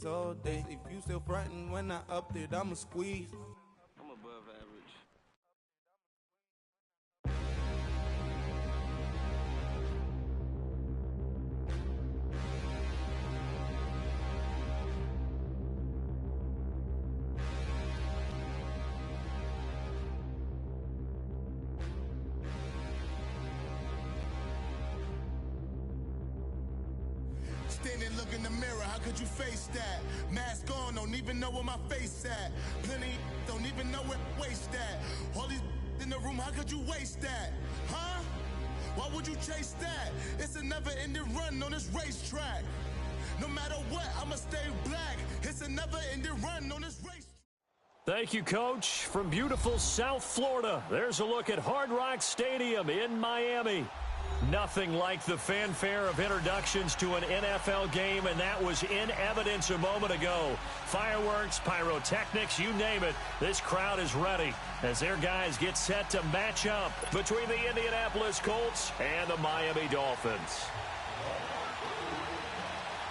this whole day. If you still frontin' when I upped it, I'ma squeeze. I'm above average. Stand and look in the mirror, how could you face that? Mask on, don't even know where my face at. Plenty don't even know where waste at. All these in the room, how could you waste that? Huh? Why would you chase that? It's a never-ending run on this racetrack. No matter what, I'ma stay black. It's a never-ending run on this racetrack. Thank you, Coach. From beautiful South Florida, there's a look at Hard Rock Stadium in Miami. Nothing like the fanfare of introductions to an NFL game, and that was in evidence a moment ago. Fireworks, pyrotechnics, you name it, this crowd is ready as their guys get set to match up between the Indianapolis Colts and the Miami Dolphins.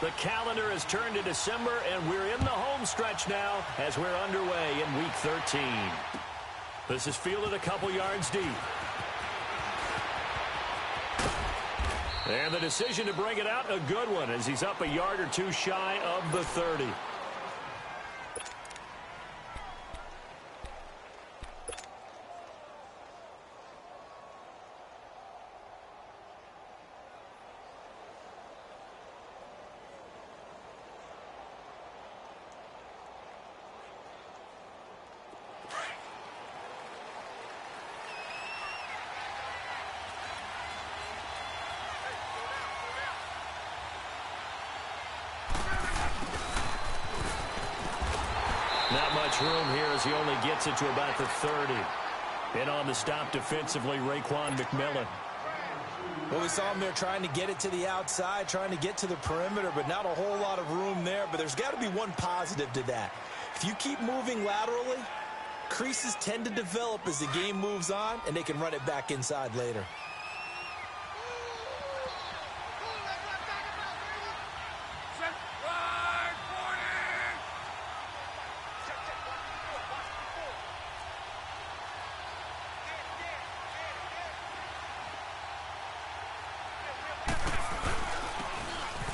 The calendar has turned to December, and we're in the home stretch now as we're underway in Week 13. This is fielded a couple yards deep. And the decision to bring it out, a good one, as he's up a yard or two shy of the 30. Not much room here as he only gets it to about the 30. And on the stop defensively, Raekwon McMillan. Well, we saw him there trying to get it to the outside, trying to get to the perimeter, but not a whole lot of room there. But there's got to be one positive to that. If you keep moving laterally, creases tend to develop as the game moves on, and they can run it back inside later.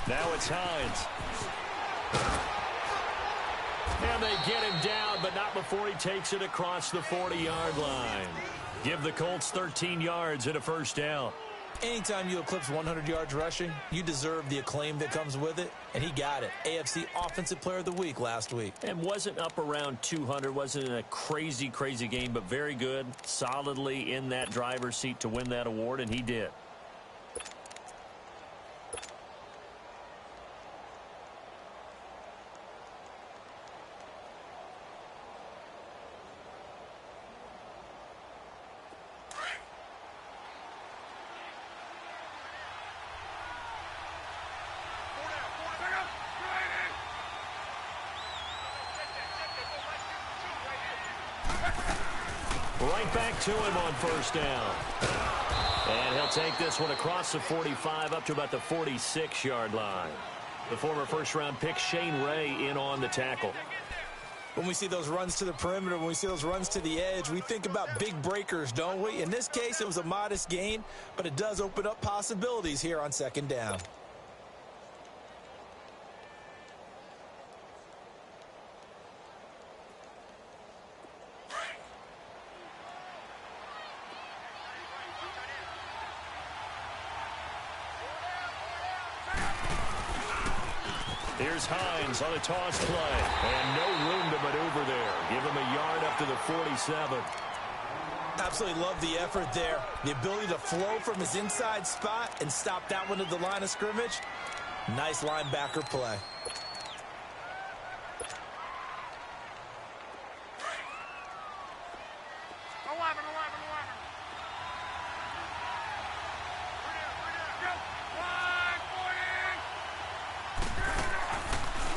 Now it's Hines. And they get him down, but not before he takes it across the 40-yard line. Give the Colts 13 yards and a first down. Anytime you eclipse 100 yards rushing, you deserve the acclaim that comes with it, and he got it. AFC Offensive Player of the Week last week. And wasn't up around 200, wasn't in a crazy, crazy game, but very good, solidly in that driver's seat to win that award, and he did. Right back to him on first down. And he'll take this one across the 45 up to about the 46-yard line. The former first-round pick Shane Ray in on the tackle. When we see those runs to the perimeter, when we see those runs to the edge, we think about big breakers, don't we? In this case, it was a modest gain, but it does open up possibilities here on second down. Here's Hines on a toss play. And no room to maneuver there. Give him a yard up to the 47. Absolutely love the effort there. The ability to flow from his inside spot and stop that one at the line of scrimmage. Nice linebacker play.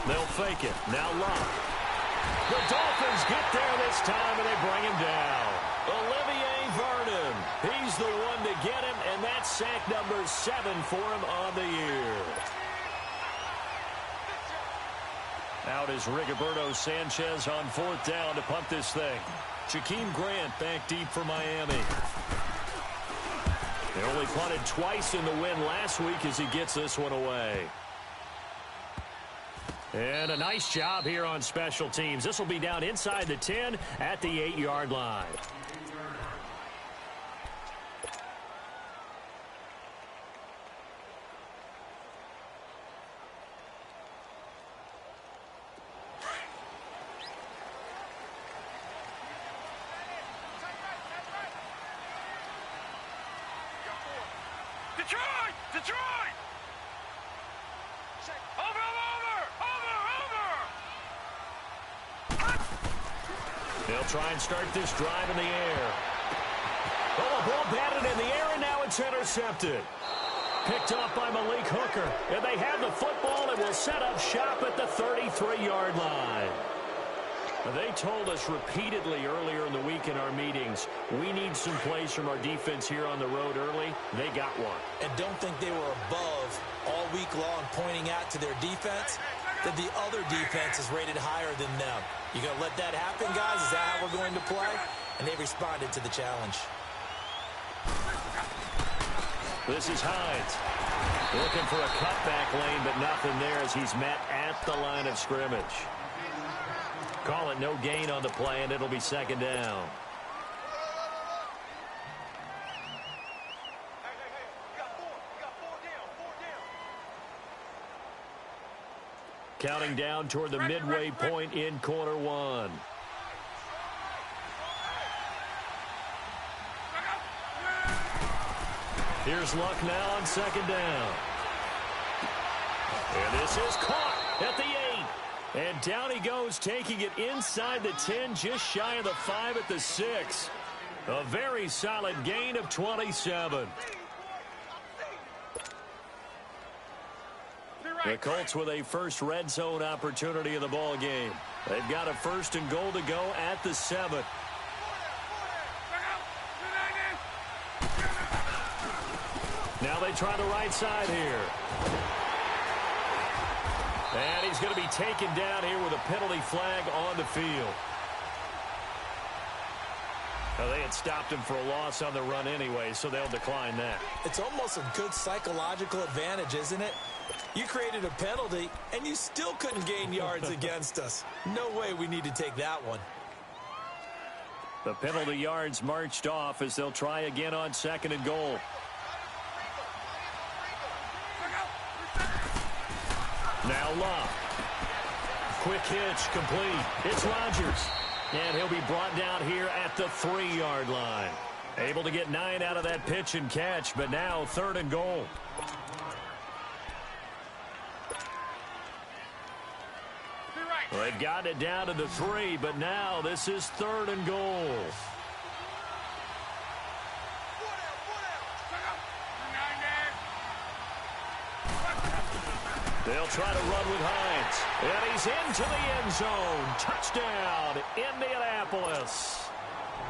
They'll fake it. Now Locke. The Dolphins get there this time, and they bring him down. Olivier Vernon. He's the one to get him, and that's sack number 7 for him on the year. Out is Rigoberto Sanchez on 4th down to punt this thing. Jakeem Grant back deep for Miami. They only punted twice in the win last week as he gets this one away. And a nice job here on special teams. This will be down inside the 10 at the 8-yard line. Detroit! Over! They'll try and start this drive in the air. Oh, a ball batted in the air, and now it's intercepted. Picked off by Malik Hooker. And they have the football and will set up shop at the 33-yard line. They told us repeatedly earlier in the week in our meetings, we need some plays from our defense here on the road early. They got one. And don't think they were above all week long pointing out to their defense that the other defense is rated higher than them. You going to let that happen, guys? Is that how we're going to play? And they responded to the challenge. This is Hines. Looking for a cutback lane, but nothing there as he's met at the line of scrimmage. Call it no gain on the play, and it'll be 2nd down. Counting down toward the midway point in quarter one. Here's Luck now on 2nd down. And this is caught at the 8. And down he goes, taking it inside the 10, just shy of the 5 at the 6. A very solid gain of 27. The Colts with a first red zone opportunity in the ball game. They've got a 1st and goal to go at the 7. Now they try the right side here. And he's going to be taken down here with a penalty flag on the field. Well, they had stopped him for a loss on the run anyway, so they'll decline that. It's almost a good psychological advantage, isn't it? You created a penalty, and you still couldn't gain yards against us. No way we need to take that one. The penalty yards marched off as they'll try again on 2nd and goal. Now Love. Quick hitch, complete. It's Rodgers. And he'll be brought down here at the 3-yard line. Able to get 9 out of that pitch and catch, but now 3rd and goal. Well, they've got it down to the 3, but now this is 3rd and goal. They'll try to run with Hines. And he's into the end zone. Touchdown, Indianapolis.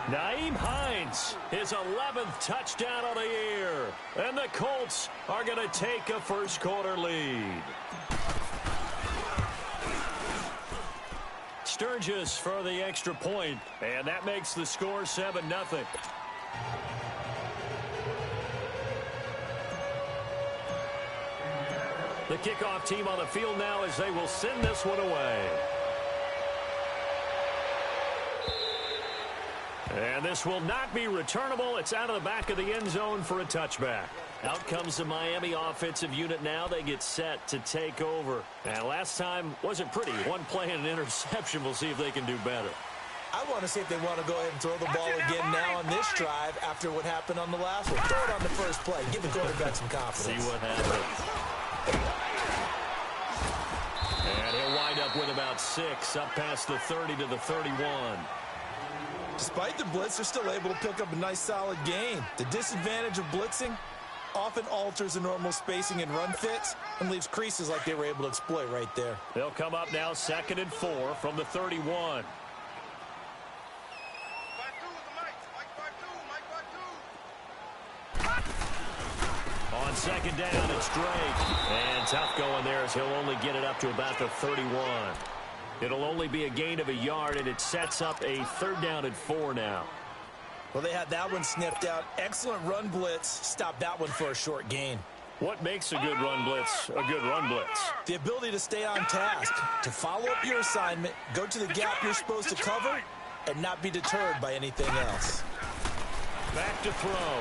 Nyheim Hines, his 11th touchdown of the year. And the Colts are going to take a first-quarter lead. Sturgis for the extra point, and that makes the score 7-0. The kickoff team on the field now as they will send this one away. And this will not be returnable. It's out of the back of the end zone for a touchback. Out comes the Miami offensive unit now. They get set to take over. And last time wasn't pretty. One play and an interception. We'll see if they can do better. I want to see if they want to go ahead and throw the ball again now on this drive after what happened on the last one. Throw it on the first play. Give the quarterback some confidence. See what happens. And he'll wind up with about 6 up past the 30 to the 31. Despite the blitz, they're still able to pick up a nice solid gain. The disadvantage of blitzing often alters the normal spacing and run fits and leaves creases like they were able to exploit right there. They'll come up now 2nd and 4 from the 31. On 2nd down, it's Drake. And tough going there as he'll only get it up to about the 31. It'll only be a gain of a yard, and it sets up a 3rd down and 4 now. Well, they had that one sniffed out. Excellent run blitz. Stop that one for a short gain. What makes a good run blitz a good run blitz? The ability to stay on task, to follow up your assignment, go to the gap you're supposed to cover, and not be deterred by anything else. Back to throw.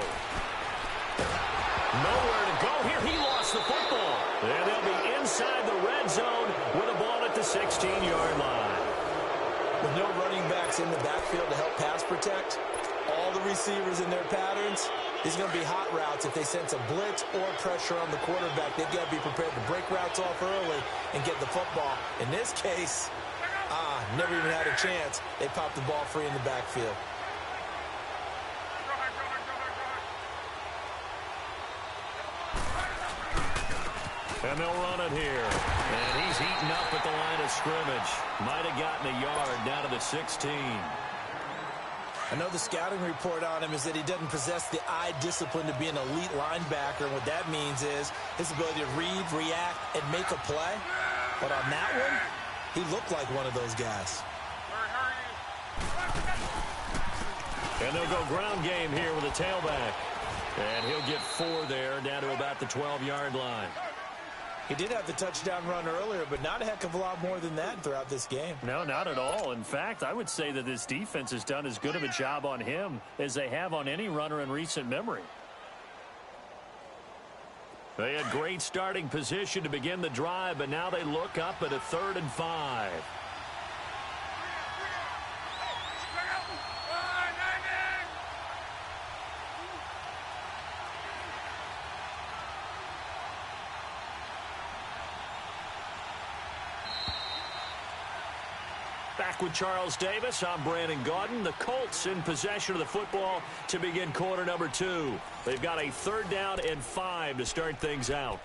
Nowhere to go here. He lost the football. And they'll be inside the red zone with a ball at the 16-yard line. With no running backs in the backfield to help pass protect, all the receivers in their patterns, these are going to be hot routes if they sense a blitz or pressure on the quarterback. They've got to be prepared to break routes off early and get the football. In this case, never even had a chance. They popped the ball free in the backfield. And they'll run it here. And he's heating up at the line of scrimmage. Might have gotten a yard down to the 16. I know the scouting report on him is that he doesn't possess the eye discipline to be an elite linebacker. And what that means is his ability to read, react, and make a play. But on that one, he looked like one of those guys. And they'll go ground game here with a tailback. And he'll get 4 there, down to about the 12-yard line. He did have the touchdown run earlier, but not a heck of a lot more than that throughout this game. No, not at all. In fact, I would say that this defense has done as good of a job on him as they have on any runner in recent memory. They had great starting position to begin the drive, but now they look up at a 3rd and 5. Back with Charles Davis, I'm Brandon Gaudin. The Colts in possession of the football to begin quarter number 2. They've got a 3rd down and 5 to start things out.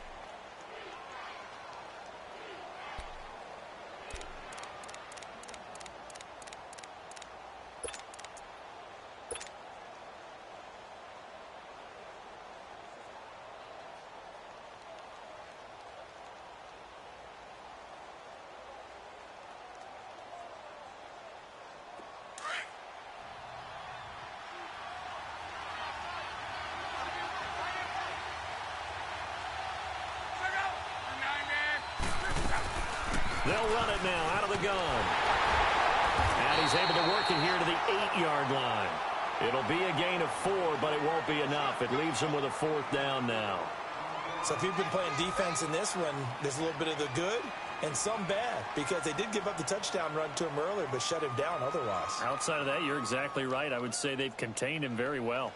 They'll run it now out of the gun. And he's able to work it here to the 8-yard line. It'll be a gain of 4, but it won't be enough. It leaves him with a 4th down now. So if you've been playing defense in this one, there's a little bit of the good and some bad, because they did give up the touchdown run to him earlier, but shut him down otherwise. Outside of that, you're exactly right. I would say they've contained him very well.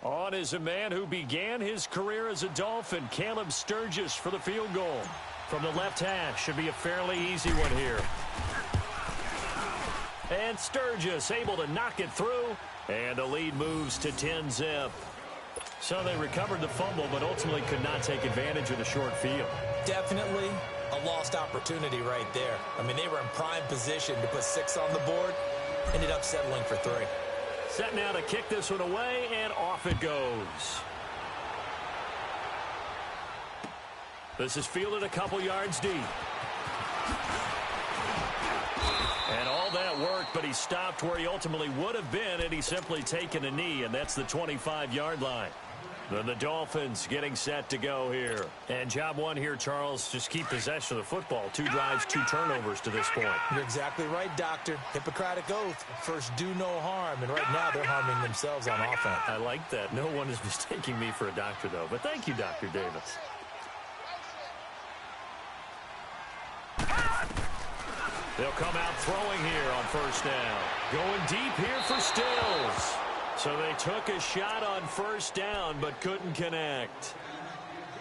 On is a man who began his career as a Dolphin, Caleb Sturgis, for the field goal. From the left hash, should be a fairly easy one here. And Sturgis able to knock it through, and the lead moves to 10-zip. So they recovered the fumble, but ultimately could not take advantage of the short field. Definitely a lost opportunity right there. I mean, they were in prime position to put 6 on the board, ended up settling for 3. Set now to kick this one away, and off it goes. This is fielded a couple yards deep. And all that worked, but he stopped where he ultimately would have been, and he's simply taken a knee, and that's the 25-yard line. Then the Dolphins getting set to go here. And job one here, Charles, just keep possession of the football. 2 drives, 2 turnovers to this point. You're exactly right, Doctor. Hippocratic oath. First, do no harm. And right now, they're harming themselves on offense. I like that. No one is mistaking me for a doctor, though. But thank you, Dr. Davis. They'll come out throwing here on 1st down. Going deep here for Stills. So they took a shot on 1st down, but couldn't connect.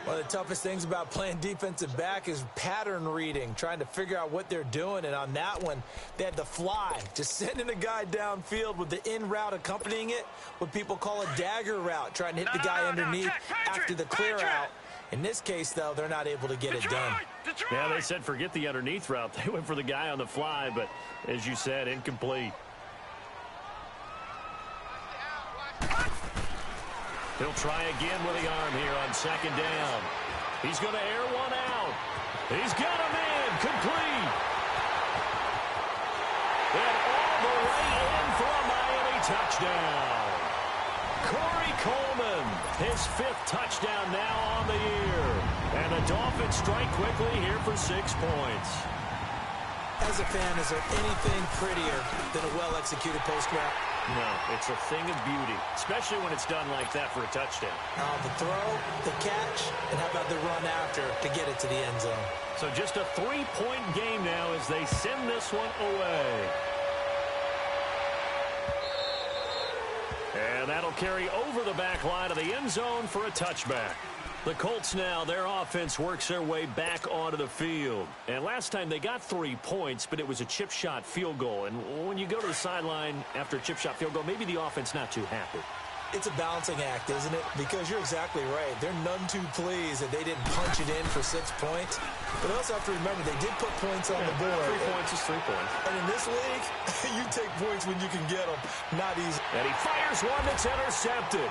One of the toughest things about playing defensive back is pattern reading, trying to figure out what they're doing. And on that one, they had the fly, just sending a guy downfield with the in route accompanying it, what people call a dagger route, trying to hit the guy underneath after the clear out. In this case, though, they're not able to get it done. Yeah, they said forget the underneath route. They went for the guy on the fly, but as you said, incomplete. He'll try again with the arm here on second down. He's going to air one out. He's got a man complete. And all the way in for a Miami touchdown. Corey Coleman, his 5th touchdown now on the year. And the Dolphins strike quickly here for 6 points. As a fan, is there anything prettier than a well-executed post route? No, it's a thing of beauty, especially when it's done like that for a touchdown. The throw, the catch, and how about the run after to get it to the end zone? So just a 3-point game now as they send this one away. And that'll carry over the back line of the end zone for a touchback. The Colts now, their offense works their way back onto the field. And last time they got 3 points, but it was a chip shot field goal. And when you go to the sideline after a chip shot field goal, maybe the offense not too happy. It's a balancing act, isn't it? Because you're exactly right. They're none too pleased that they didn't punch it in for 6 points. But also have to remember, they did put points on the board. 3 points is 3 points. And in this league, you take points when you can get them. Not easy. And he fires one that's intercepted.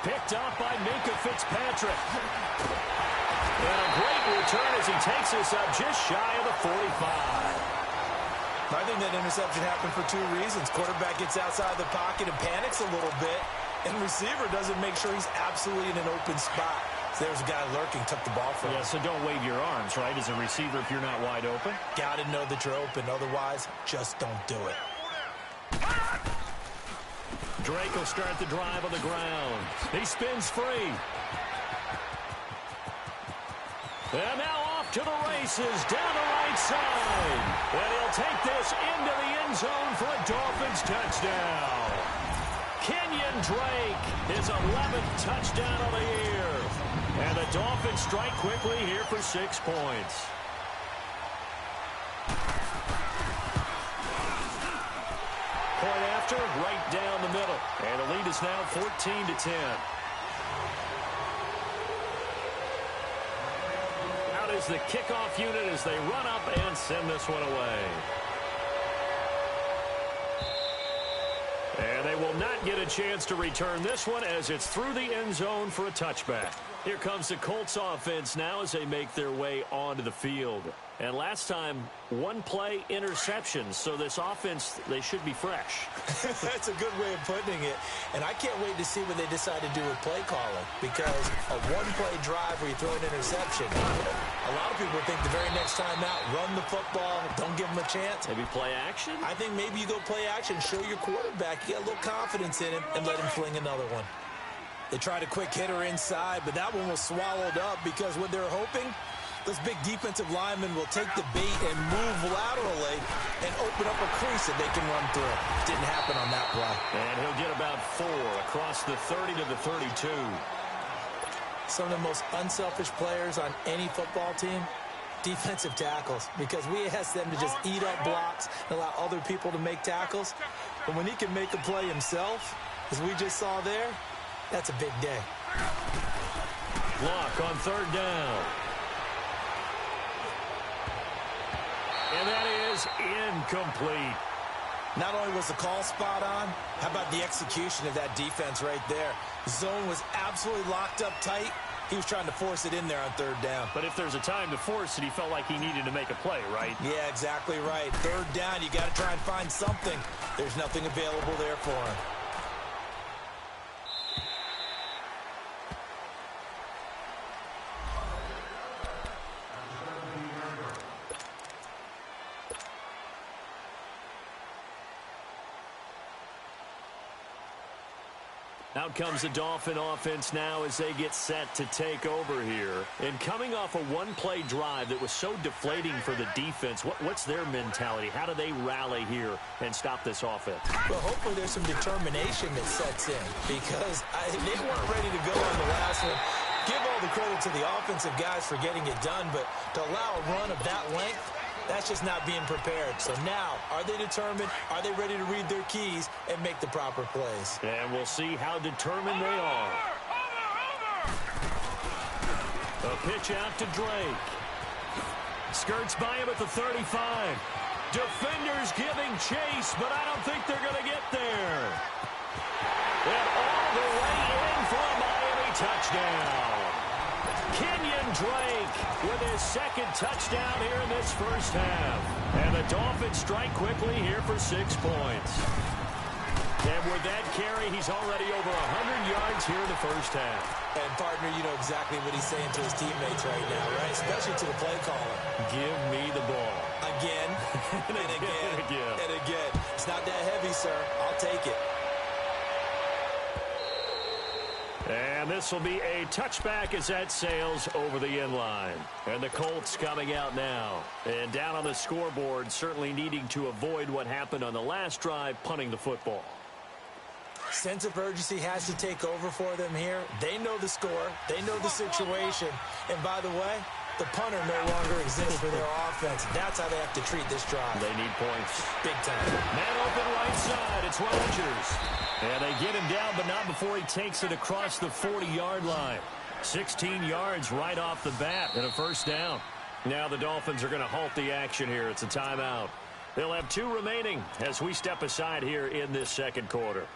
Picked up by Minkah Fitzpatrick. And a great return as he takes us up just shy of the 45. I think that interception happened for 2 reasons. Quarterback gets outside the pocket and panics a little bit. And receiver doesn't make sure he's absolutely in an open spot. So there's a guy lurking, took the ball from him. Yeah, so don't wave your arms, right, as a receiver if you're not wide open. Got to know that you're open. Otherwise, just don't do it. Drake will start the drive on the ground. He spins free. And now off to the races down the right side. And he'll take this into the end zone for a Dolphins touchdown. Kenyon Drake, his 11th touchdown of the year. And the Dolphins strike quickly here for 6 points. Point after, right down the middle. And the lead is now 14-10. Out is the kickoff unit as they run up and send this one away. And they will not get a chance to return this one as it's through the end zone for a touchback. Here comes the Colts offense now as they make their way onto the field. And last time, 1-play interceptions. So this offense, they should be fresh. That's a good way of putting it. And I can't wait to see what they decide to do with play calling. Because a 1-play drive where you throw an interception, a lot of people think the very next time out, run the football, don't give them a chance. Maybe play action? I think maybe you go play action, show your quarterback, you get a little confidence in him, and let him fling another one. They tried a quick hitter inside, but that one was swallowed up because what they're hoping, those big defensive linemen will take the bait and move laterally and open up a crease that they can run through. Didn't happen on that play. And he'll get about 4 across the 30 to the 32. Some of the most unselfish players on any football team, defensive tackles, because we ask them to just eat up blocks and allow other people to make tackles. But when he can make a play himself, as we just saw there, that's a big day. Block on 3rd down. And that is incomplete. Not only was the call spot on, how about the execution of that defense right there? Zone was absolutely locked up tight. He was trying to force it in there on 3rd down. But if there's a time to force it, he felt like he needed to make a play, right? Yeah, exactly right. 3rd down, you got to try and find something. There's nothing available there for him. Out comes the Dolphin offense now as they get set to take over here. And coming off a 1-play drive that was so deflating for the defense, what's their mentality? How do they rally here and stop this offense? Well, hopefully there's some determination that sets in because they weren't ready to go on the last one. Give all the credit to the offensive guys for getting it done, but to allow a run of that length, that's just not being prepared. So now, are they determined? Are they ready to read their keys and make the proper plays? And we'll see how determined they are. A pitch out to Drake. Skirts by him at the 35. Defenders giving chase, but I don't think they're going to get there. And all the way in for a Miami touchdown. Kenyon Drake with his second touchdown here in this first half. And the Dolphins strike quickly here for 6 points. And with that carry, he's already over 100 yards here in the first half. And, partner, you know exactly what he's saying to his teammates right now, right? Especially to the play caller. Give me the ball. Again, and again, and again. It's not that heavy, sir. I'll take it. And this will be a touchback as that sails over the end line. And the Colts coming out now. And down on the scoreboard, certainly needing to avoid what happened on the last drive, punting the football. Sense of urgency has to take over for them here. They know the score. They know the situation. And by the way, the punter no longer exists for their offense. That's how they have to treat this drive. They need points. Big time. Man open right side. It's Rodgers. And they get him down, but not before he takes it across the 40-yard line. 16 yards right off the bat and a first down. Now the Dolphins are going to halt the action here. It's a timeout. They'll have 2 remaining as we step aside here in this second quarter.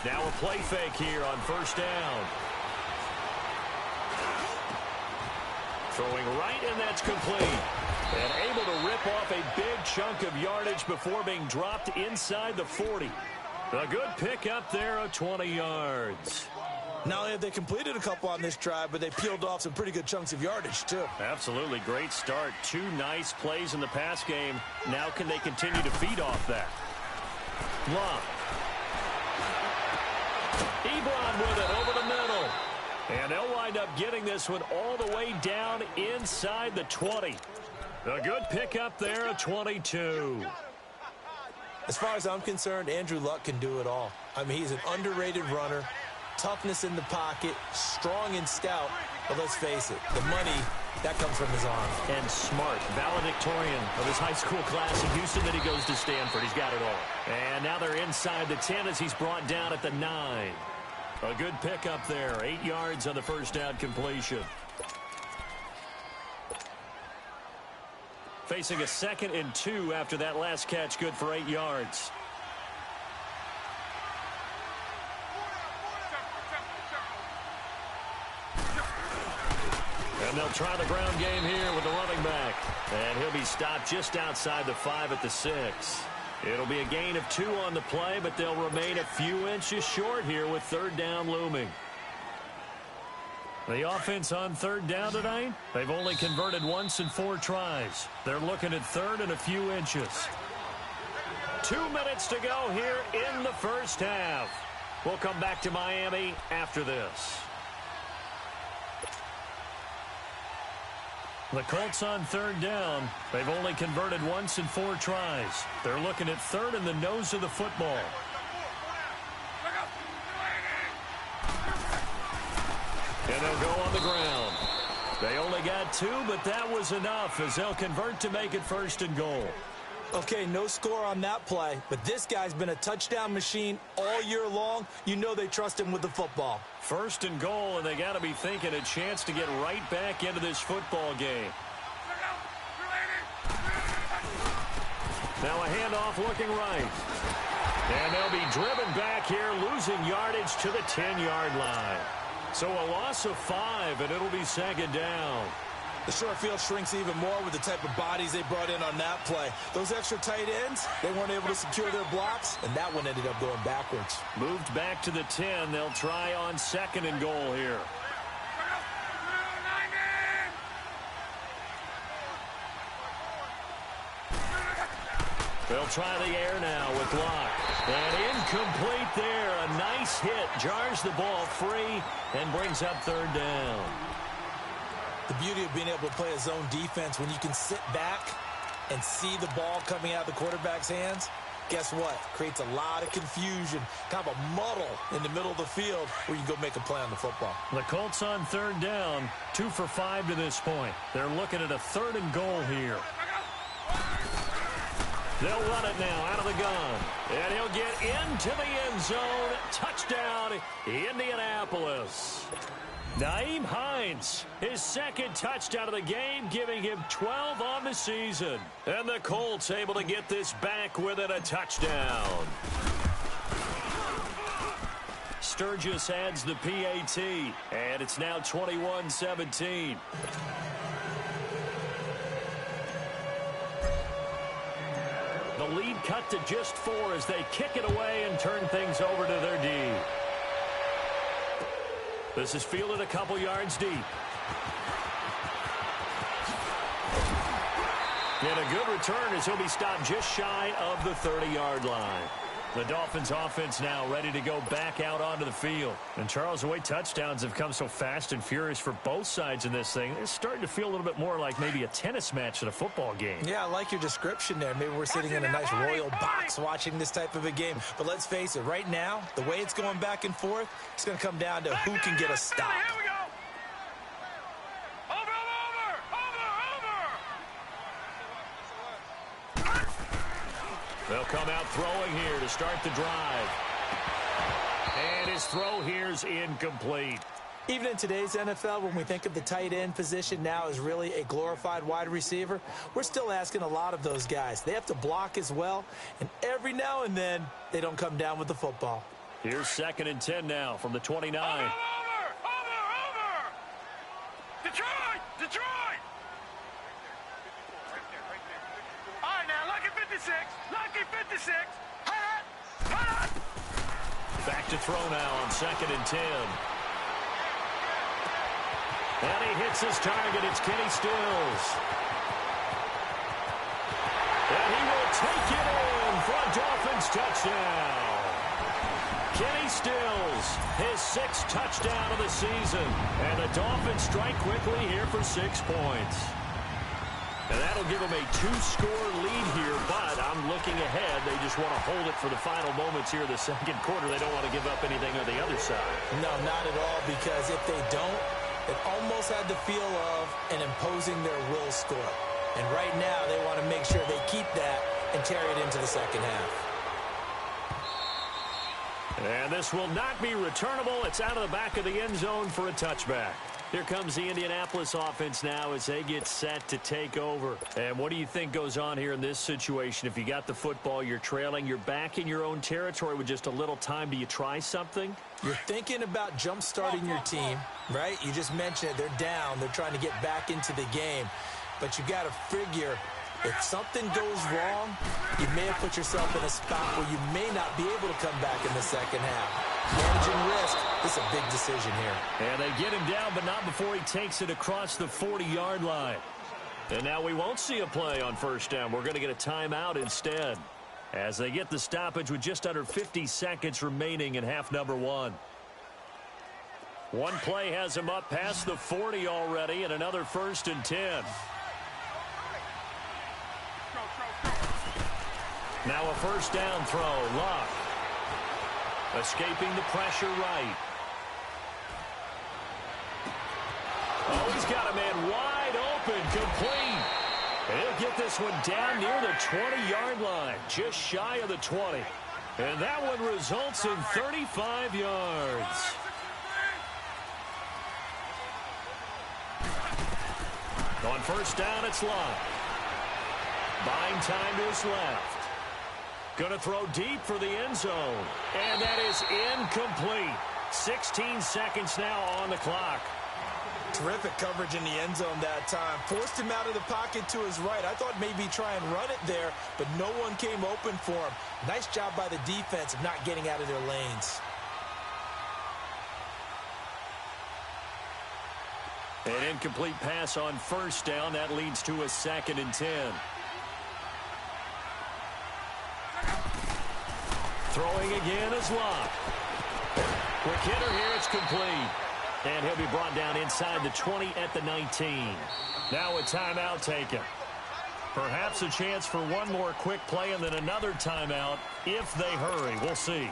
Now a play fake here on first down. Throwing right, and that's complete. And able to rip off a big chunk of yardage before being dropped inside the 40. A good pickup there of 20 yards. Not only have they completed a couple on this drive, but they peeled off some pretty good chunks of yardage, too. Absolutely. Great start. 2 nice plays in the pass game. Now can they continue to feed off that? Long. Ebron with it over the middle. And they'll wind up getting this one all the way down inside the 20. A good pickup there at 22. As far as I'm concerned, Andrew Luck can do it all. I mean, he's an underrated runner. Toughness in the pocket, strong and stout. But let's face it, the money, that comes from his arm. And smart, valedictorian of his high school class in Houston. Then he goes to Stanford. He's got it all. And now they're inside the 10 as he's brought down at the 9. A good pickup there. 8 yards on the first down completion. Facing a 2nd and 2 after that last catch. Good for 8 yards. And they'll try the ground game here with the running back. And he'll be stopped just outside the 5 at the 6. It'll be a gain of 2 on the play, but they'll remain a few inches short here with 3rd down looming. The offense on 3rd down tonight, they've only converted once in 4 tries. They're looking at 3rd and a few inches. 2 minutes to go here in the first half. We'll come back to Miami after this. The Colts on 3rd down. They've only converted once in 4 tries. They're looking at 3rd in the nose of the football. And they'll go on the ground. They only got 2, but that was enough as they'll convert to make it 1st and goal. Okay, no score on that play, but this guy's been a touchdown machine all year long. You know they trust him with the football. 1st and goal, and they got to be thinking a chance to get right back into this football game. Now a handoff looking right. And they'll be driven back here, losing yardage to the 10-yard line. So a loss of 5, and it'll be 2nd down. The short field shrinks even more with the type of bodies they brought in on that play. Those extra tight ends, they weren't able to secure their blocks, and that one ended up going backwards. Moved back to the 10. They'll try on 2nd and goal here. They'll try the air now with Locke. And incomplete there. A nice hit. Jars the ball free and brings up 3rd down. The beauty of being able to play a zone defense when you can sit back and see the ball coming out of the quarterback's hands, guess what? Creates a lot of confusion, kind of a muddle in the middle of the field where you can go make a play on the football. The Colts on third down, 2 for 5 to this point. They're looking at a 3rd and goal here. They'll run it now out of the gun. And he'll get into the end zone. Touchdown, Indianapolis. Nyheim Hines, his 2nd touchdown of the game, giving him 12 on the season. And the Colts able to get this back within a touchdown. Sturgis adds the PAT, and it's now 21-17. The lead cut to just 4 as they kick it away and turn things over to their D. This is fielded a couple yards deep. And a good return as he'll be stopped just shy of the 30-yard line. The Dolphins offense now ready to go back out onto the field. And Charles, the way touchdowns have come so fast and furious for both sides in this thing, it's starting to feel a little bit more like maybe a tennis match at a football game. Yeah, I like your description there. Maybe we're sitting in a nice royal box watching this type of a game. But let's face it, right now, the way it's going back and forth, it's going to come down to who can get a stop. Here we go. They'll come out throwing here to start the drive. And his throw here's incomplete. Even in today's NFL, when we think of the tight end position now as really a glorified wide receiver, we're still asking a lot of those guys. They have to block as well, and every now and then, they don't come down with the football. Here's 2nd and 10 now from the 29. Over! Detroit! All right, now, lucky 56. Lucky 56. Hot! Back to throw now on 2nd and 10. And he hits his target. It's Kenny Stills. And he will take it in for a Dolphins touchdown. Kenny Stills, his 6th touchdown of the season. And the Dolphins strike quickly here for 6 points. And that'll give them a 2-score lead here, but I'm looking ahead. They just want to hold it for the final moments here in the 2nd quarter. They don't want to give up anything on the other side. No, not at all, because if they don't, it almost had the feel of an imposing their will score. And right now, they want to make sure they keep that and carry it into the 2nd half. And this will not be returnable. It's out of the back of the end zone for a touchback. Here comes the Indianapolis offense now as they get set to take over. And what do you think goes on here in this situation? If you got the football, you're trailing, you're back in your own territory with just a little time. Do you try something? You're thinking about jump-starting your team, right? You just mentioned it. They're down. They're trying to get back into the game. But you got to figure, if something goes wrong, you may have put yourself in a spot where you may not be able to come back in the 2nd half. Managing risk, this is a big decision here. And they get him down, but not before he takes it across the 40-yard line. And now we won't see a play on 1st down. We're going to get a timeout instead as they get the stoppage with just under 50 seconds remaining in half number 1. One play has him up past the 40 already, and another 1st and 10. Now a 1st down throw. Luck escaping the pressure right. Oh, he's got a man wide open, complete. He'll get this one down near the 20-yard line, just shy of the 20. And that one results in 35 yards. On 1st down, it's Luck. Buying time to his left. Going to throw deep for the end zone. And that is incomplete. 16 seconds now on the clock. Terrific coverage in the end zone that time. Forced him out of the pocket to his right. I thought maybe try and run it there, but no one came open for him. Nice job by the defense of not getting out of their lanes. An incomplete pass on 1st down. That leads to a 2nd and 10. Throwing again is Luck. Quick hitter here, it's complete. And he'll be brought down inside the 20 at the 19. Now a timeout taken. Perhaps a chance for one more quick play and then another timeout if they hurry. We'll see.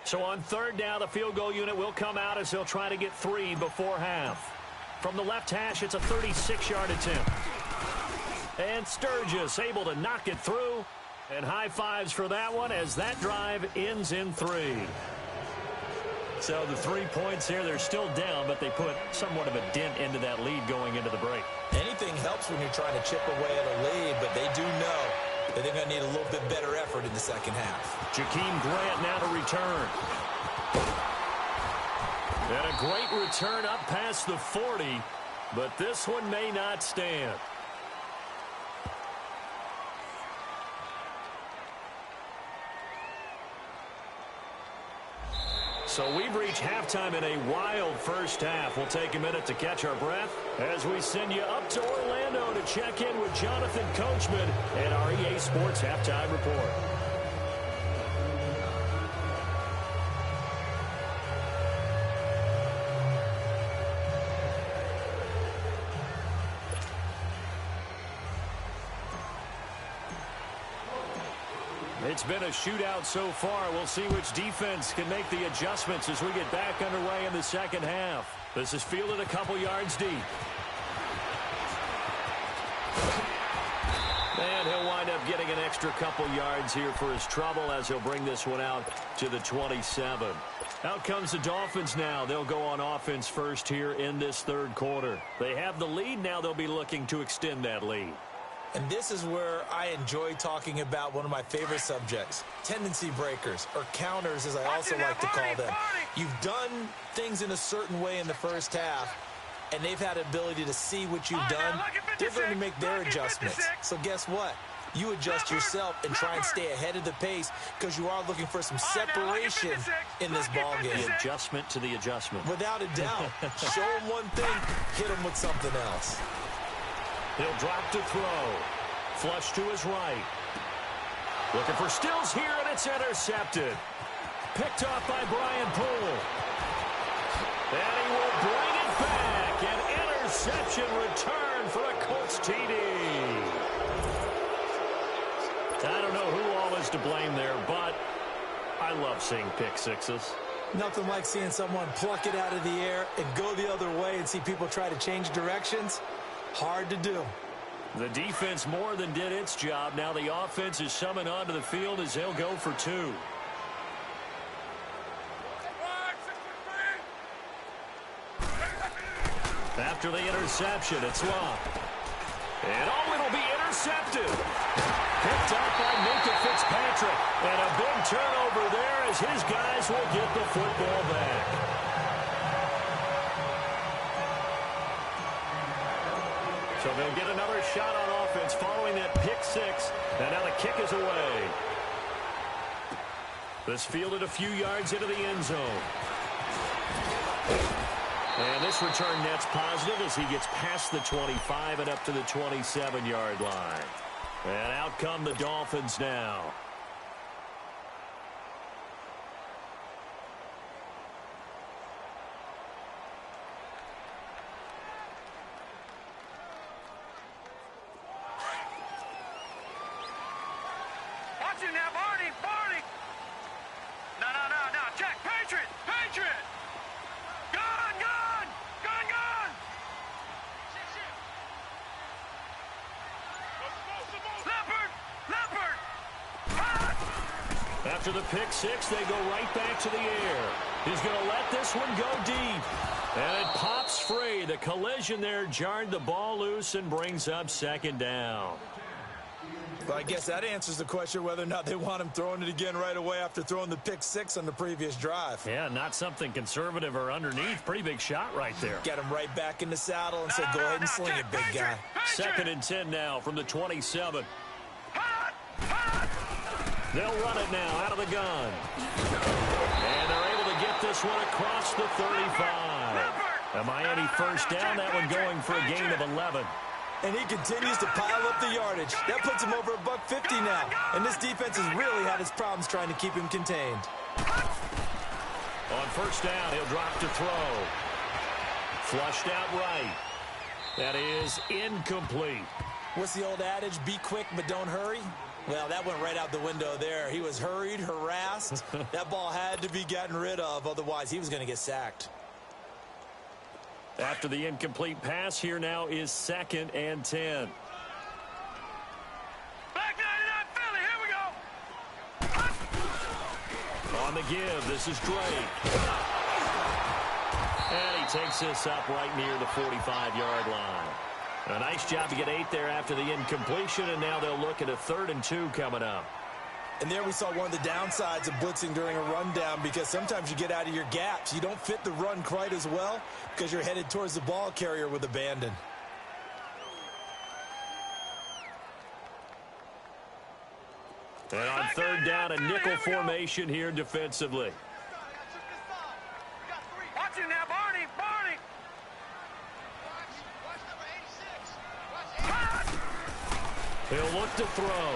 So on third down, the field goal unit will come out as they'll try to get 3 before half. From the left hash, it's a 36-yard attempt. And Sturgis able to knock it through. And high fives for that one as that drive ends in 3. So the 3 points here, they're still down, but they put somewhat of a dent into that lead going into the break. Anything helps when you're trying to chip away at a lead, but they do know that they're going to need a little bit better effort in the second half. Jakeem Grant now to return. And a great return up past the 40, but this one may not stand. So we've reached halftime in a wild first half. We'll take a minute to catch our breath as we send you up to Orlando to check in with Jonathan Coachman and our EA Sports Halftime Report. It's been a shootout so far. We'll see which defense can make the adjustments as we get back underway in the second half. This is fielded a couple yards deep. And he'll wind up getting an extra couple yards here for his trouble as he'll bring this one out to the 27. Out comes the Dolphins now. They'll go on offense first here in this third quarter. They have the lead. Now they'll be looking to extend that lead. And this is where I enjoy talking about one of my favorite subjects, tendency breakers, or counters as I also like to call them. You've done things in a certain way in the first half, and they've had the ability to see what you've done. They're going to make their adjustments. So guess what? You adjust yourself and try and stay ahead of the pace because you are looking for some separation in this ball game. The adjustment to the adjustment. Without a doubt. Show them one thing, hit them with something else. He'll drop to throw. Flush to his right. Looking for Stills here, and it's intercepted. Picked off by Brian Poole. And he will bring it back. An interception return for a Colts TD. I don't know who all is to blame there, but I love seeing pick sixes. Nothing like seeing someone pluck it out of the air and go the other way and see people try to change directions. Hard to do. The defense more than did its job. Now the offense is summoned onto the field as they'll go for 2. After the interception, it's Locke. And it'll be intercepted. Picked up by Minka Fitzpatrick. And a big turnover there as his guys will get the football back. So they'll get another shot on offense following that pick six. And now the kick is away. This fielded a few yards into the end zone. And this return net's positive as he gets past the 25 and up to the 27-yard line. And out come the Dolphins now. Watch it now, Barney, Barney. No, check, Patriot. Gun. Leopard. After the pick six, they go right back to the air. He's going to let this one go deep. And it pops free. The collision there jarred the ball loose and brings up second down. Well, I guess that answers the question whether or not they want him throwing it again right away after throwing the pick six on the previous drive. Yeah, not something conservative or underneath. Pretty big shot right there. Get him right back in the saddle and say, go ahead and sling it, big guy. Second and 10 now from the 27. They'll run it now out of the gun. And they're able to get this one across the 35. A Miami first down, that one going for a gain of 11. And he continues to pile up the yardage. That puts him over $150 now. And this defense has really had its problems trying to keep him contained. On first down, he'll drop to throw. Flushed out right. That is incomplete. What's the old adage? Be quick, but don't hurry. Well, that went right out the window there. He was hurried, harassed. That ball had to be gotten rid of. Otherwise, he was going to get sacked. After the incomplete pass, here now is 2nd and 10. Back 99 Philly, here we go. On the give, this is Drake. And he takes this up right near the 45-yard line. A nice job to get 8 there after the incompletion, and now they'll look at a 3rd and 2 coming up. And there we saw one of the downsides of blitzing during a rundown, because sometimes you get out of your gaps. You don't fit the run quite as well because you're headed towards the ball carrier with abandon. And on 3rd down, a nickel formation here defensively. Watch it now, Barney. He'll look to throw.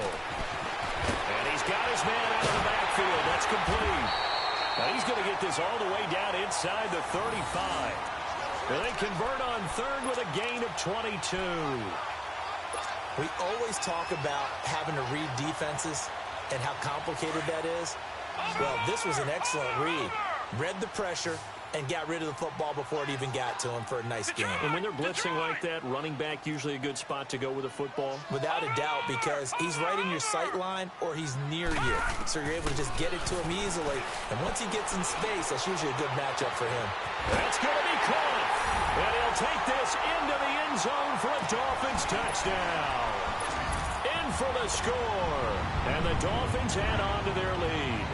And he's got his man out of the backfield. That's complete. Now he's going to get this all the way down inside the 35. Well, they convert on 3rd with a gain of 22. We always talk about having to read defenses and how complicated that is. Well, this was an excellent read. Read the pressure and got rid of the football before it even got to him for a nice game. And when they're blitzing like that, running back usually a good spot to go with a football? Without a doubt, because he's right in your sight line or he's near you. So you're able to just get it to him easily. And once he gets in space, that's usually a good matchup for him. That's going to be caught. And he'll take this into the end zone for a Dolphins touchdown. In for the score. And the Dolphins add on to their lead.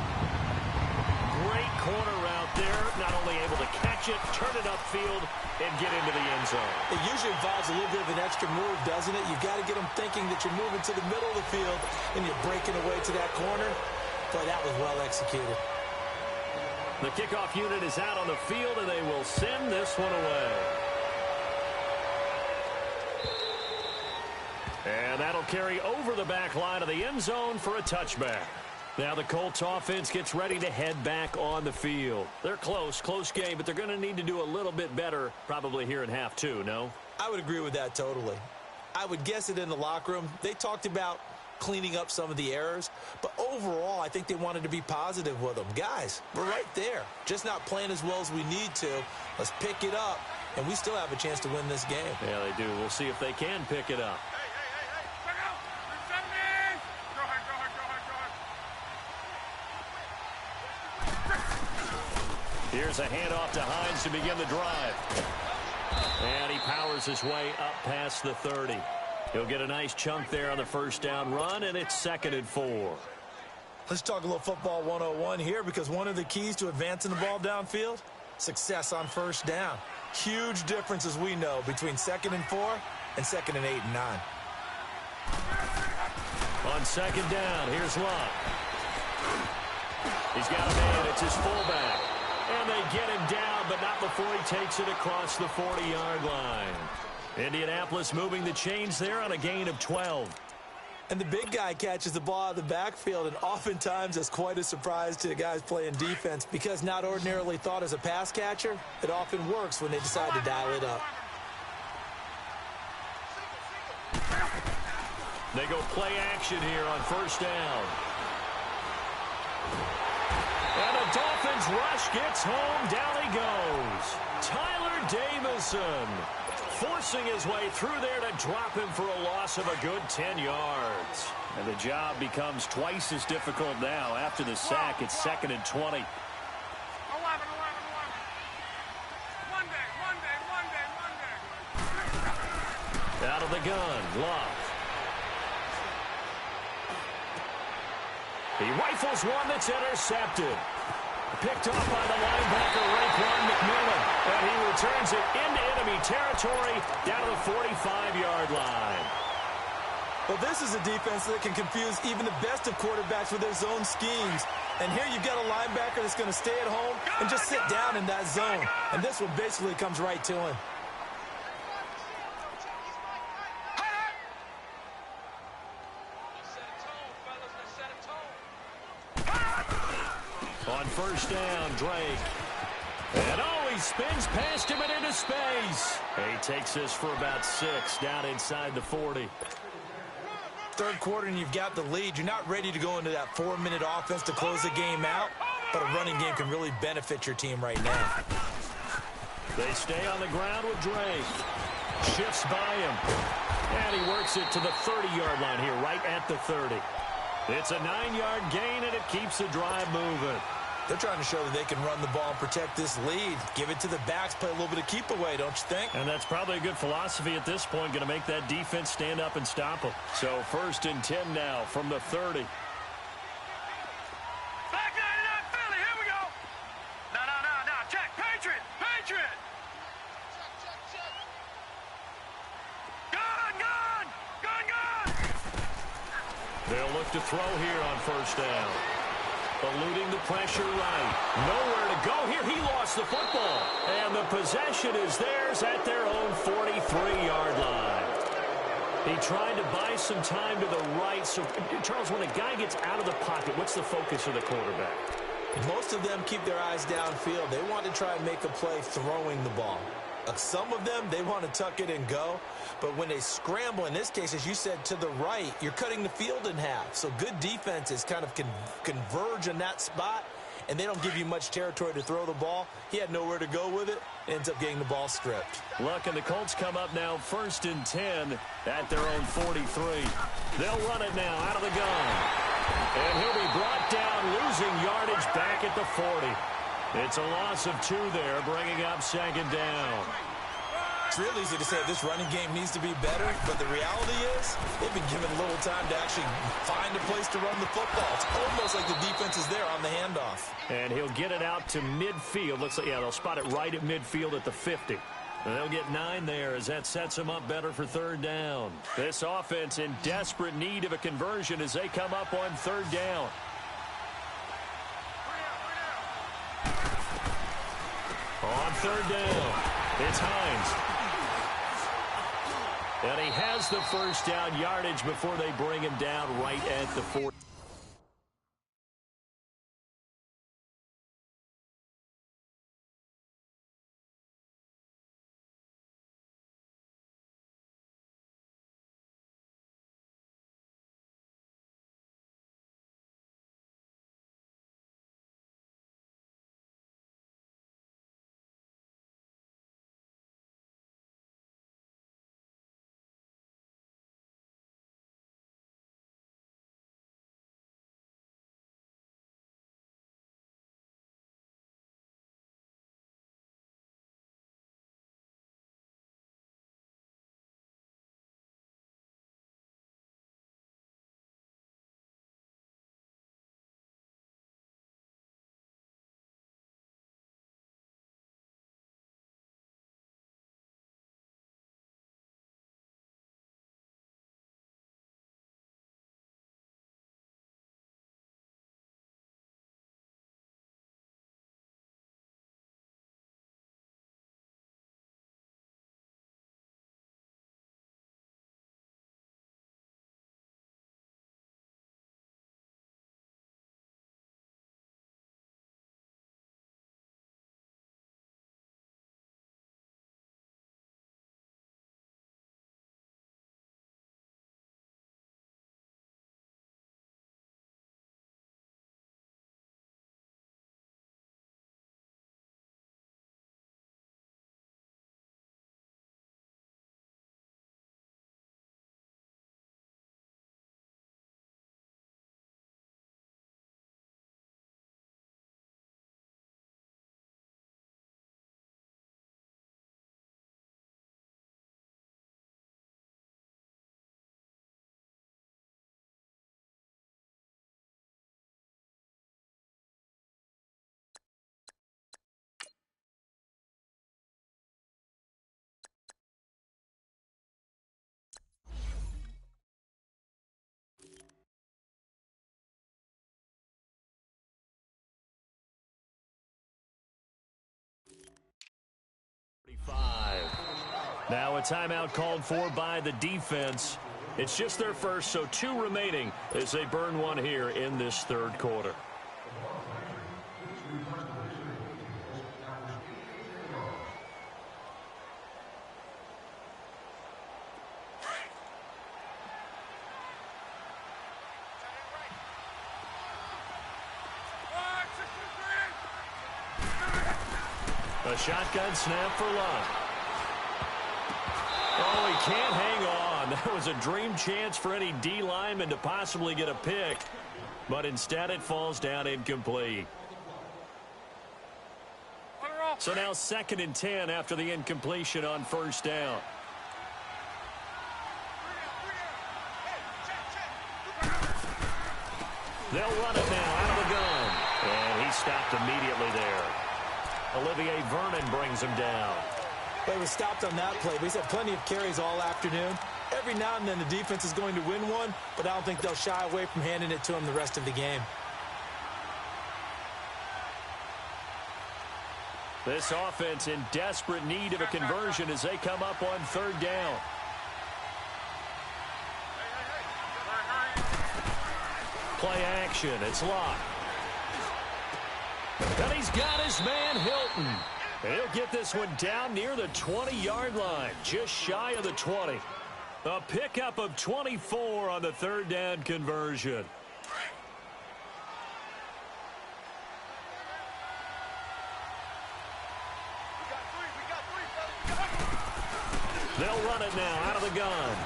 Great corner route there. Not only able to catch it, turn it upfield, and get into the end zone. It usually involves a little bit of an extra move, doesn't it? You've got to get them thinking that you're moving to the middle of the field and you're breaking away to that corner. Boy, that was well executed. The kickoff unit is out on the field, and they will send this one away. And that'll carry over the back line of the end zone for a touchback. Now the Colts offense gets ready to head back on the field. They're close game, but they're going to need to do a little bit better probably here in half 2, no? I would agree with that totally. I would guess it in the locker room. They talked about cleaning up some of the errors, but overall I think they wanted to be positive with them. Guys, we're right there. Just not playing as well as we need to. Let's pick it up, and we still have a chance to win this game. Yeah, they do. We'll see if they can pick it up. Here's a handoff to Hines to begin the drive. And he powers his way up past the 30. He'll get a nice chunk there on the first down run, and it's 2nd and 4. Let's talk a little football 101 here, because one of the keys to advancing the ball downfield, success on first down. Huge difference, as we know, between 2nd and 4 and 2nd and 8 and 9. On 2nd down, here's Luck. He's got a man. It's his fullback. And they get him down, but not before he takes it across the 40-yard line. Indianapolis moving the chains there on a gain of 12. And the big guy catches the ball out of the backfield, and oftentimes that's quite a surprise to the guys playing defense, because not ordinarily thought as a pass catcher, it often works when they decide to dial it up. They go play action here on first down. And the Dolphins rush gets home. Down he goes. Tyler Davison forcing his way through there to drop him for a loss of a good 10 yards. And the job becomes twice as difficult now. After the sack, it's 2nd and 20. 11. One day. Out of the gun, Luck. He rifles one that's intercepted. Picked off by the linebacker, Raekwon McMillan. And he returns it into enemy territory down to the 45-yard line. Well, this is a defense that can confuse even the best of quarterbacks with their zone schemes. And here you've got a linebacker that's going to stay at home and just sit down in that zone. And this one basically comes right to him. On first down, Drake. And he spins past him and into space. He takes this for about 6 down inside the 40. Third quarter and you've got the lead. You're not ready to go into that 4-minute offense to close the game out, but a running game can really benefit your team right now. They stay on the ground with Drake. Shifts by him. And he works it to the 30-yard line here, right at the 30. It's a 9-yard gain, and it keeps the drive moving. They're trying to show that they can run the ball and protect this lead. Give it to the backs, play a little bit of keep away, don't you think? And that's probably a good philosophy at this point, going to make that defense stand up and stop them. So 1st and 10 now from the 30. Back 99 Philly, here we go. No, check. Patriot. Gun. They'll look to throw here on 1st down. Eluding the pressure right. Nowhere to go here. He lost the football. And the possession is theirs at their own 43-yard line. He tried to buy some time to the right. So, Charles, when a guy gets out of the pocket, what's the focus of the quarterback? Most of them keep their eyes downfield. They want to try and make a play throwing the ball. Some of them, they want to tuck it and go. But when they scramble, in this case, as you said, to the right, you're cutting the field in half. So good defenses kind of converge in that spot, and they don't give you much territory to throw the ball. He had nowhere to go with it. Ends up getting the ball stripped. Look, and the Colts come up now 1st and 10 at their own 43. They'll run it now out of the gun. And he'll be brought down, losing yardage back at the 40. It's a loss of 2 there, bringing up 2nd down. It's real easy to say this running game needs to be better, but the reality is they've been given little time to actually find a place to run the football. It's almost like the defense is there on the handoff. And he'll get it out to midfield. Looks like, yeah, they'll spot it right at midfield at the 50. And they'll get 9 there as that sets them up better for 3rd down. This offense in desperate need of a conversion as they come up on 3rd down. On 3rd down, it's Hines. And he has the 1st down yardage before they bring him down right at the 40. Now a timeout called for by the defense. It's just their first, so 2 remaining as they burn 1 here in this 3rd quarter. A shotgun snap for Love. Oh, he can't hang on. That was a dream chance for any D lineman to possibly get a pick, but instead it falls down incomplete. So now 2nd and 10 after the incompletion on first down. They'll run it now out of the gun. And he stopped immediately there. Olivier Vernon brings him down. Well, he was stopped on that play, but he's had plenty of carries all afternoon. Every now and then the defense is going to win one, but I don't think they'll shy away from handing it to him the rest of the game. This offense in desperate need of a conversion as they come up on 3rd down. Play action. It's locked. And he's got his man Hilton. And he'll get this one down near the 20-yard line, just shy of the 20. A pickup of 24 on the 3rd down conversion. They'll run it now out of the gun.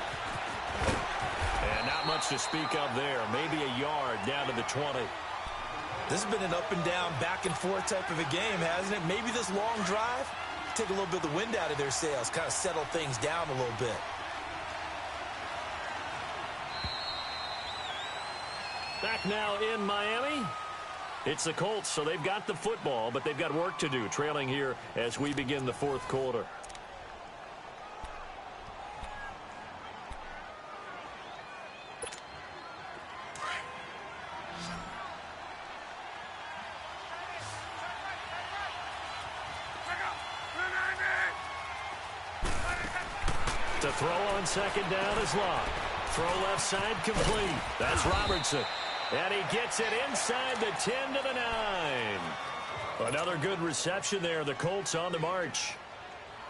And not much to speak of there. Maybe a yard down to the 20. This has been an up-and-down, back-and-forth type of a game, hasn't it? Maybe this long drive, take a little bit of the wind out of their sails, kind of settle things down a little bit. Back now in Miami. It's the Colts, so they've got the football, but they've got work to do, trailing here as we begin the 4th quarter. To throw on 2nd down is locked. Throw left side complete. That's Robertson. And he gets it inside the 10 to the 9. Another good reception there. The Colts on the march.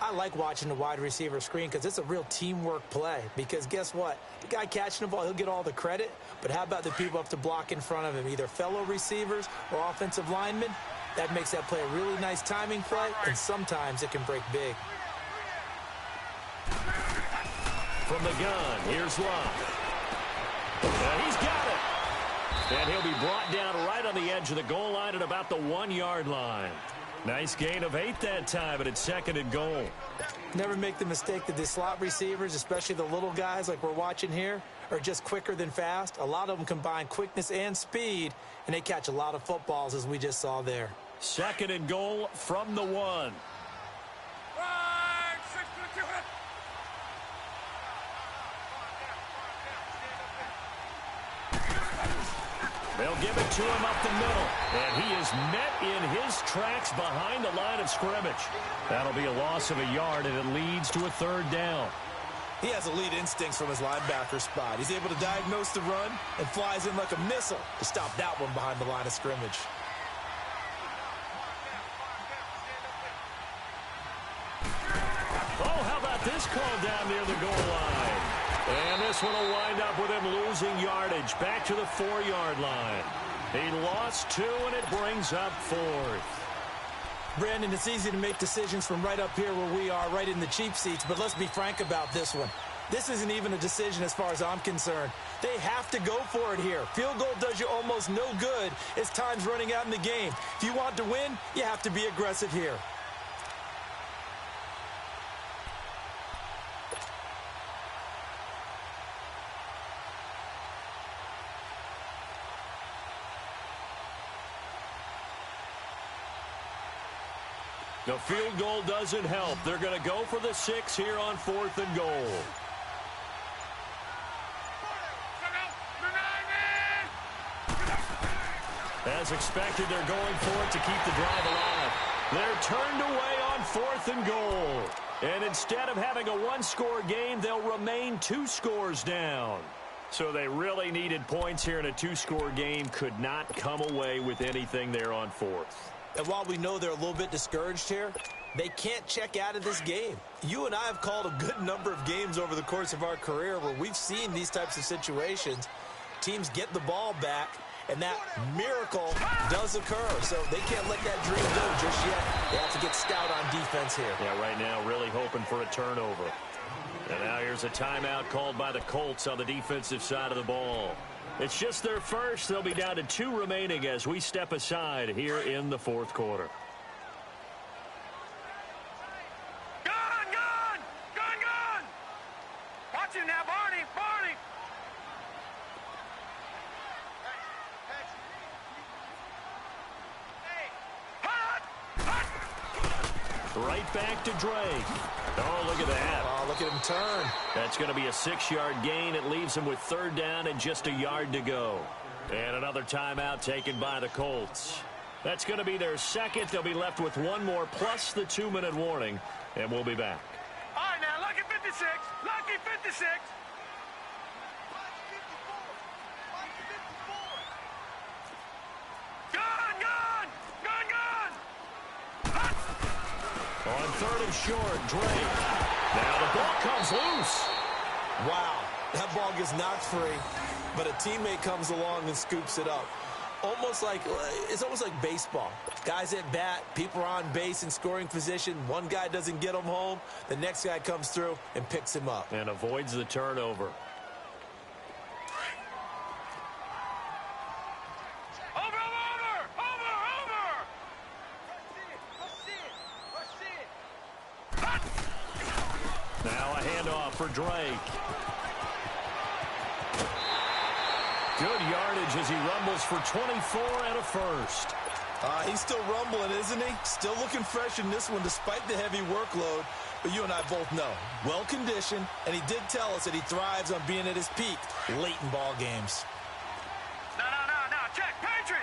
I like watching the wide receiver screen because it's a real teamwork play. Because guess what? The guy catching the ball, he'll get all the credit. But how about the people up to block in front of him, either fellow receivers or offensive linemen? That makes that play a really nice timing play, and sometimes it can break big. From the gun, here's Love. And he's got it. And he'll be brought down right on the edge of the goal line at about the 1-yard line. Nice gain of 8 that time, and it's 2nd and goal. Never make the mistake that the slot receivers, especially the little guys like we're watching here, are just quicker than fast. A lot of them combine quickness and speed, and they catch a lot of footballs, as we just saw there. 2nd and goal from the 1. They'll give it to him up the middle. And he is met in his tracks behind the line of scrimmage. That'll be a loss of a yard, and it leads to a 3rd down. He has elite instincts from his linebacker spot. He's able to diagnose the run and flies in like a missile to stop that one behind the line of scrimmage. Oh, how about this call down near the goal line? And this one will wind up with him losing yardage back to the 4-yard line. He lost 2, and it brings up 4th. Brandon, it's easy to make decisions from right up here where we are, right in the cheap seats, but let's be frank about this one. This isn't even a decision as far as I'm concerned. They have to go for it here. Field goal does you almost no good as time's running out in the game. If you want to win, you have to be aggressive here. The field goal doesn't help. They're going to go for the 6 here on 4th and goal. As expected, they're going for it to keep the drive alive. They're turned away on 4th and goal. And instead of having a 1-score game, they'll remain 2 scores down. So they really needed points here in a 2-score game. Could not come away with anything there on 4th. And while we know they're a little bit discouraged here, they can't check out of this game. You and I have called a good number of games over the course of our career where we've seen these types of situations. Teams get the ball back, and that miracle does occur. So they can't let that dream go just yet. They have to get stout on defense here. Yeah, right now really hoping for a turnover. And now here's a timeout called by the Colts on the defensive side of the ball. It's just their first. They'll be down to 2 remaining as we step aside here in the fourth quarter. Gun! Watch him now, Barney! Right back to Drake. Oh, look at that. Oh, look at him turn. That's going to be a 6-yard gain. It leaves him with 3rd down and just a yard to go. And another timeout taken by the Colts. That's going to be their second. They'll be left with 1 more plus the 2-minute warning, and we'll be back. All right, now, lucky 56. Lucky 56. On 3rd and short, Drake. Now the ball comes loose. Wow, that ball gets knocked free, but a teammate comes along and scoops it up. It's almost like baseball. Guys at bat, people are on base in scoring position. One guy doesn't get him home. The next guy comes through and picks him up. And avoids the turnover. Now a handoff for Drake. Good yardage as he rumbles for 24 and a first. He's still rumbling, isn't he? Still looking fresh in this one despite the heavy workload. But you and I both know, well-conditioned, and he did tell us that he thrives on being at his peak late in ball games. No. Check. Patriot.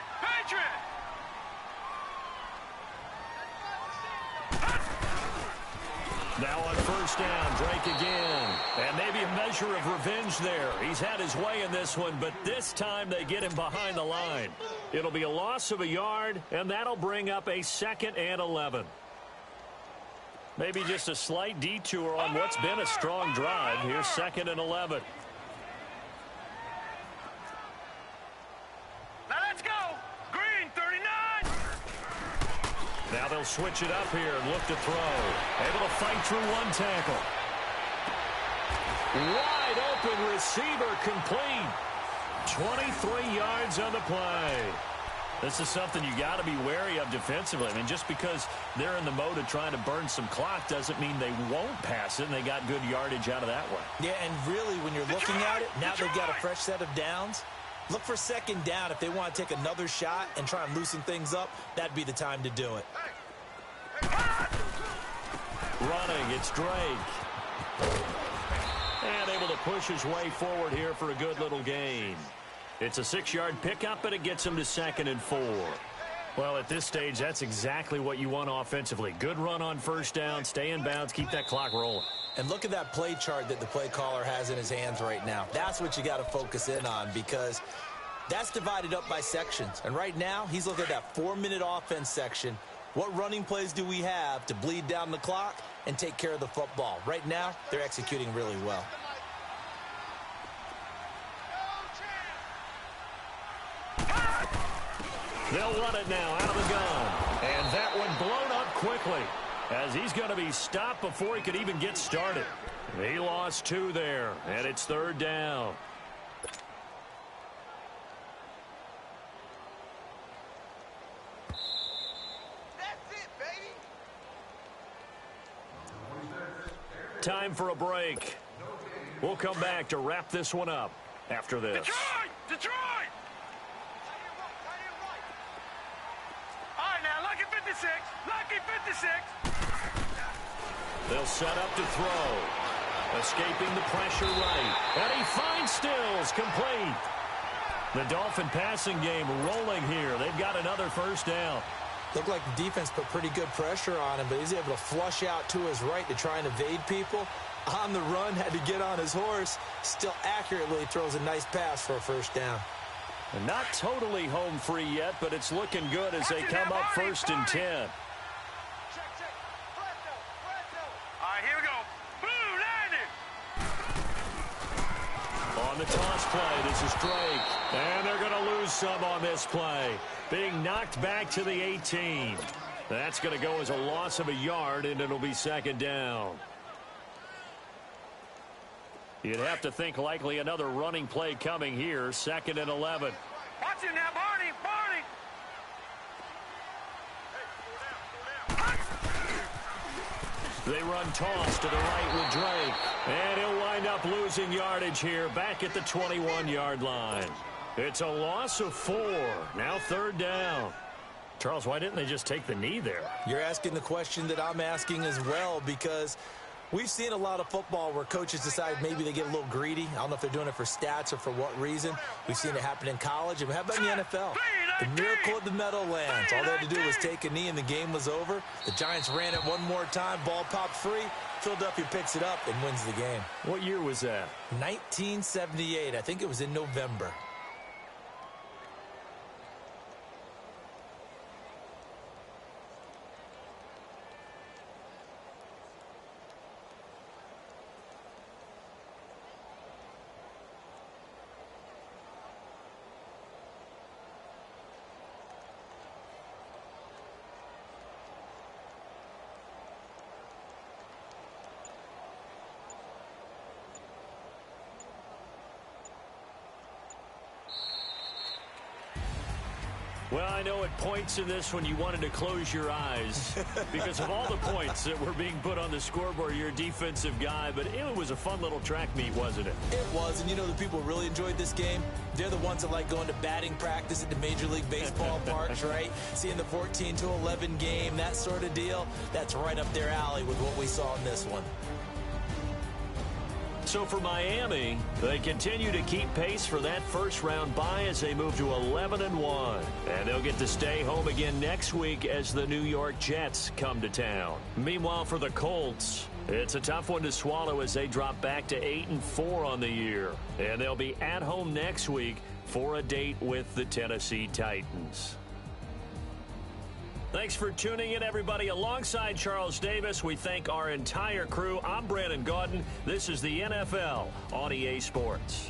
Now on 1st down, Drake again. And maybe a measure of revenge there. He's had his way in this one, but this time they get him behind the line. It'll be a loss of a yard, and that'll bring up a 2nd and 11. Maybe just a slight detour on what's been a strong drive. Here's 2nd and 11. Now let's go. Green, 39. Now they'll switch it up here and look to throw. Able to fight through 1 tackle. Wide open receiver complete. 23 yards on the play. This is something you got to be wary of defensively. I mean, just because they're in the mode of trying to burn some clock doesn't mean they won't pass it, and they got good yardage out of that one. Yeah, and really, when you're looking at it, now they've got a fresh set of downs. Look for 2nd down. If they want to take another shot and try and loosen things up, that'd be the time to do it. Running, it's Drake. And able to push his way forward here for a good little gain. It's a 6-yard pickup, but it gets him to 2nd and 4. Well, at this stage, that's exactly what you want offensively. Good run on 1st down, stay in bounds, keep that clock rolling. And look at that play chart that the play caller has in his hands right now. That's what you got to focus in on, because that's divided up by sections. And right now, he's looking at that 4-minute offense section. What running plays do we have to bleed down the clock and take care of the football? Right now, they're executing really well. They'll run it now out of the gun. And that one blown up quickly as he's going to be stopped before he could even get started. He lost 2 there, and it's 3rd down. That's it, baby. Time for a break. We'll come back to wrap this one up after this. Detroit! All right, now, lucky 56. Lucky 56. They'll set up to throw. Escaping the pressure right. And he finds Stills complete. The Dolphin passing game rolling here. They've got another 1st down. Looked like the defense put pretty good pressure on him, but he's able to flush out to his right to try and evade people. On the run, had to get on his horse. Still accurately throws a nice pass for a 1st down. And not totally home free yet, but it's looking good as they come up 1st and 10. Check. All right, here we go. Blue landing. On the toss play. This is Drake. And they're going to lose some on this play. Being knocked back to the 18. That's going to go as a loss of a yard, and it'll be second down. You'd have to think likely another running play coming here. 2nd and 11. Watch him now, Barney. They run toss to the right with Drake. And he'll wind up losing yardage here back at the 21-yard line. It's a loss of 4. Now 3rd down. Charles, why didn't they just take the knee there? You're asking the question that I'm asking as well, because we've seen a lot of football where coaches decide maybe they get a little greedy. I don't know if they're doing it for stats or for what reason. We've seen it happen in college. And how about in the NFL? The miracle of the Meadowlands. All they had to do was take a knee and the game was over. The Giants ran it one more time. Ball popped free. Philadelphia picks it up and wins the game. What year was that? 1978. I think it was in November. Well, I know at points in this when you wanted to close your eyes because of all the points that were being put on the scoreboard. You're a defensive guy, but it was a fun little track meet, wasn't it? It was, and you know the people who really enjoyed this game? They're the ones that like going to batting practice at the Major League Baseball parks, right? Seeing the 14-11 game, that sort of deal. That's right up their alley with what we saw in this one. So for Miami, they continue to keep pace for that first-round bye as they move to 11-1. And they'll get to stay home again next week as the New York Jets come to town. Meanwhile, for the Colts, it's a tough one to swallow as they drop back to 8-4 on the year. And they'll be at home next week for a date with the Tennessee Titans. Thanks for tuning in, everybody. Alongside Charles Davis, we thank our entire crew. I'm Brandon Gaudin. This is the NFL on EA Sports.